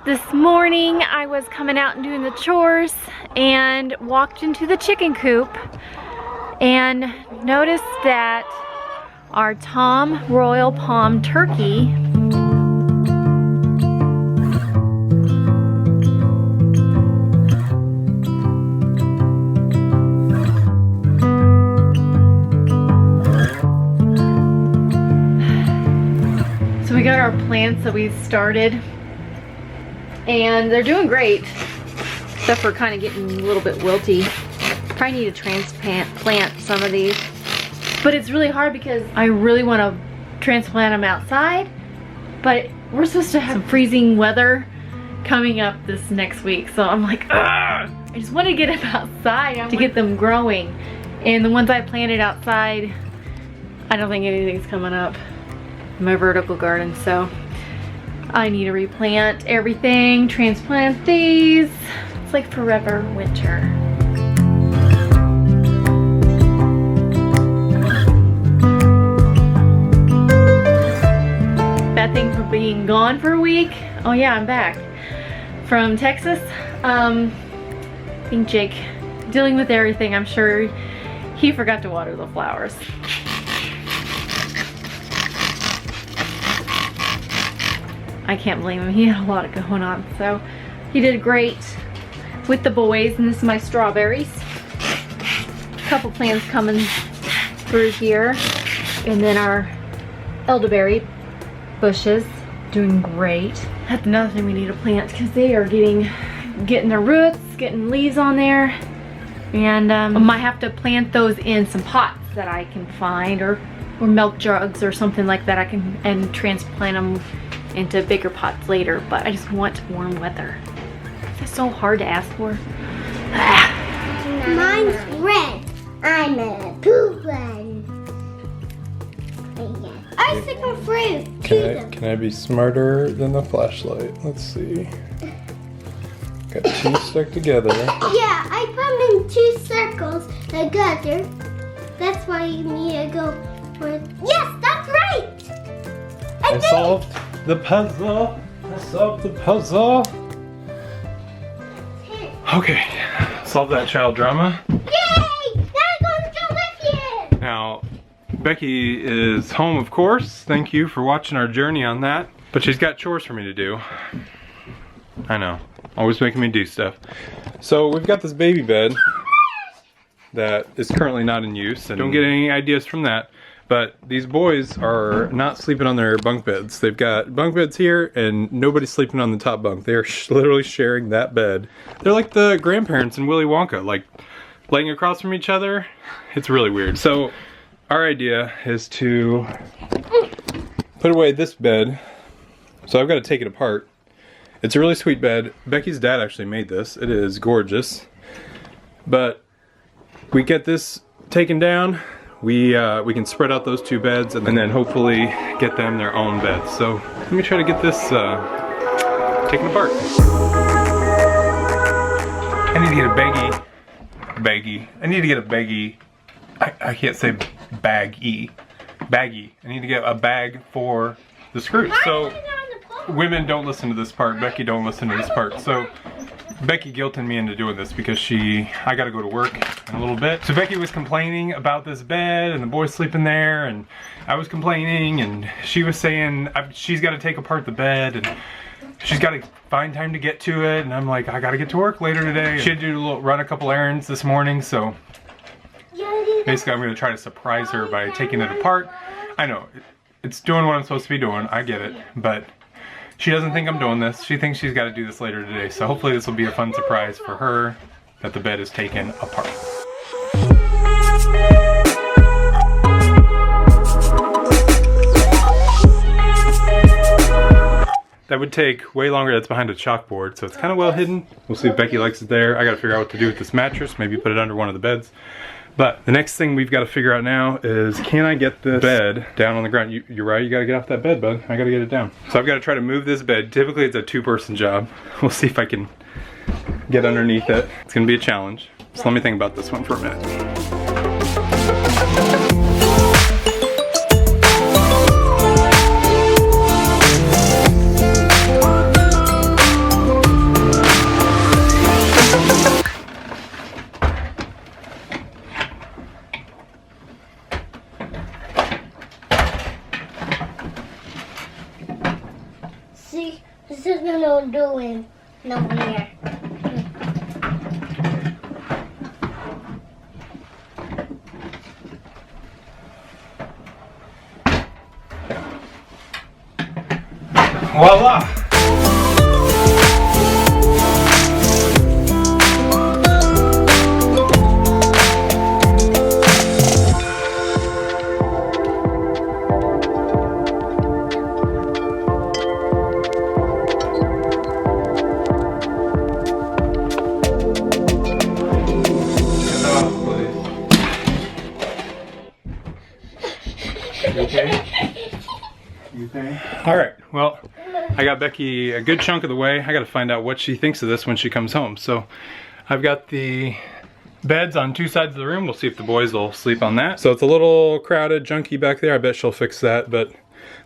This morning I was coming out and doing the chores and walked into the chicken coop and noticed that our Tom Royal Palm turkey so we got our plants that we started and they're doing great, except for kind of getting a little bit wilty. Probably need to transplant some of these, but it's really hard because I really want to transplant them outside, but we're supposed to have some freezing weather coming up this next week, so I'm like, I just want to get them outside to get them growing. And the ones I planted outside, I don't think anything's coming up in my vertical garden, so I need to replant everything, transplant these. It's like forever winter. Bad thing for being gone for a week. Oh yeah, I'm back from Texas. I think Jake, dealing with everything, I'm sure he forgot to water the flowers. I can't blame him, he had a lot going on. So he did great with the boys, and this is my strawberries. A couple plants coming through here. And then our elderberry bushes, doing great. That's another thing we need to plant because they are getting their roots, getting leaves on there. And I might have to plant those in some pots that I can find, or milk jugs or something like that. I can and transplant them into bigger pots later, but I just want warm weather. That's so hard to ask for. Mine's red. I'm a blue one. I stick a fruit. Can I be smarter than the flashlight? Let's see. Got two stuck together. Yeah, I put them in two circles together. That's why you need to go for. Yes, that's right. I solved the puzzle. I solved the puzzle. Okay, solve that child drama. Yay! Now I'm going to go with you. Now, Becky is home, of course. Thank you for watching our journey on that. But she's got chores for me to do. I know, always making me do stuff. So we've got this baby bed that is currently not in use, and don't get any ideas from that. But these boys are not sleeping on their bunk beds. They've got bunk beds here and nobody's sleeping on the top bunk. They're literally sharing that bed. They're like the grandparents in Willy Wonka, like laying across from each other. It's really weird. So our idea is to put away this bed. So I've got to take it apart. It's a really sweet bed. Becky's dad actually made this. It is gorgeous. But we get this taken down. We can spread out those two beds and then hopefully get them their own beds. So let me try to get this taken apart. I need to get a baggie. I need to get a baggie. I can't say baggie. Baggie. I need to get a bag for the screws. So women don't listen to this part. Becky don't listen to this part. So Becky guilted me into doing this because I gotta go to work in a little bit. So Becky was complaining about this bed and the boys sleeping there, and I was complaining, and she was saying she's gotta take apart the bed and she's gotta find time to get to it, and I'm like, I gotta get to work later today. She had to run a couple errands this morning, so basically I'm gonna try to surprise her by taking it apart. I know, it's doing what I'm supposed to be doing, I get it, but she doesn't think I'm doing this. She thinks she's got to do this later today. So hopefully this will be a fun surprise for her that the bed is taken apart. That would take way longer. That's behind a chalkboard, so it's kind of well hidden. We'll see if Becky likes it there. I got to figure out what to do with this mattress. Maybe put it under one of the beds. But the next thing we've got to figure out now is, can I get this bed down on the ground? You're right, you gotta get off that bed, bud. I gotta get it down. So I've got to try to move this bed. Typically it's a two-person job. We'll see if I can get underneath it. It's gonna be a challenge. So let me think about this one for a minute. This is no doing. No here. Voila! All right, well, I got Becky a good chunk of the way. I got to find out what she thinks of this when she comes home. So I've got the beds on two sides of the room. We'll see if the boys will sleep on that. So it's a little crowded, junky back there. I bet she'll fix that, but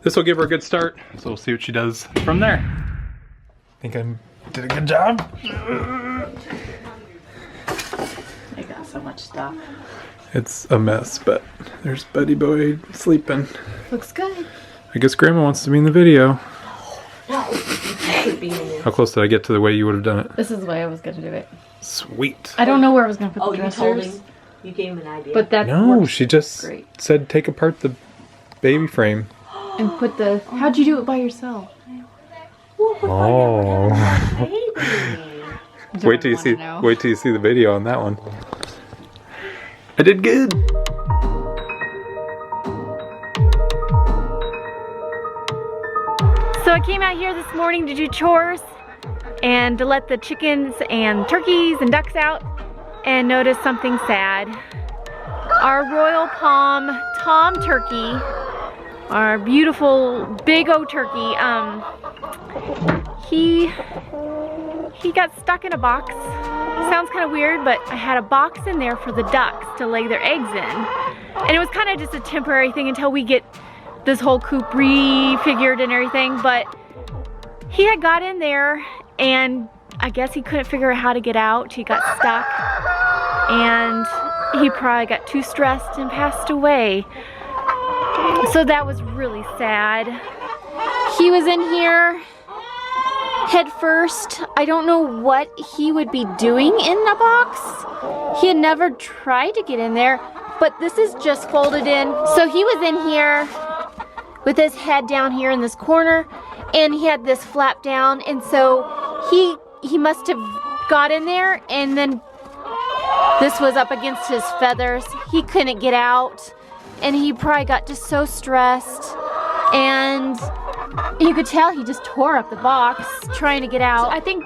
this will give her a good start. So we'll see what she does from there. Think I did a good job? I got so much stuff. It's a mess, but there's Buddy Boy sleeping. Looks good. I guess Grandma wants to be in the video. How close did I get to the way you would have done it? This is the way I was gonna do it. Sweet. I don't know where I was gonna put the you dressers. told him. You gave him an idea. But that No, works she just great. said take apart the baby frame. And put the. How'd you do it by yourself? Oh. Wait till you see. Know. Wait till you see the video on that one. I did good. So I came out here this morning to do chores and to let the chickens and turkeys and ducks out and noticed something sad. Our Royal Palm Tom turkey, our beautiful big O turkey, he got stuck in a box. Sounds kind of weird, but I had a box in there for the ducks to lay their eggs in. And it was kind of just a temporary thing until we get this whole coop refigured and everything, but he had got in there and I guess he couldn't figure out how to get out. He got stuck and he probably got too stressed and passed away. So that was really sad. He was in here head first. I don't know what he would be doing in the box. He had never tried to get in there, but this is just folded in. So he was in here with his head down here in this corner, and he had this flap down, and so he must have got in there, and then this was up against his feathers. He couldn't get out, and he probably got just so stressed, and you could tell he just tore up the box trying to get out. I think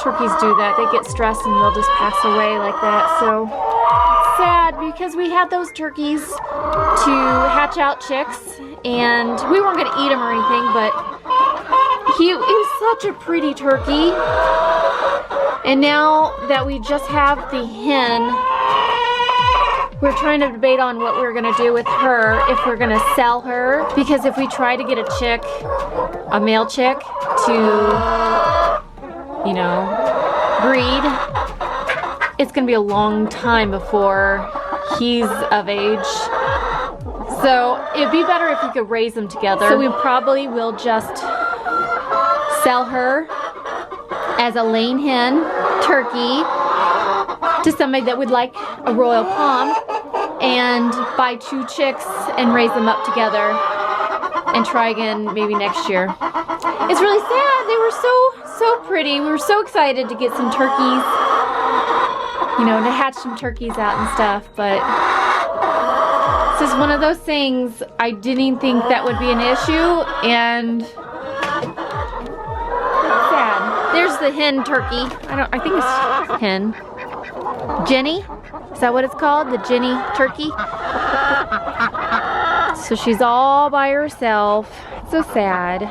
turkeys do that. They get stressed and they'll just pass away like that. So it's sad because we had those turkeys to hatch out chicks, and we weren't going to eat them or anything, but he was such a pretty turkey. And now that we just have the hen, we're trying to debate on what we're gonna do with her, if we're gonna sell her, because if we try to get a chick, a male chick, to, you know, breed, it's gonna be a long time before he's of age. So it'd be better if we could raise them together. So we probably will just sell her as a laying hen turkey to somebody that would like a Royal Palm, and buy 2 chicks and raise them up together and try again maybe next year. It's really sad. They were so pretty. We were so excited to get some turkeys, you know, to hatch some turkeys out and stuff, but this is one of those things. I didn't think that would be an issue, and it's sad. There's the hen turkey. I think it's hen. Jenny? Is that what it's called? The Jenny turkey? So she's all by herself. It's so sad.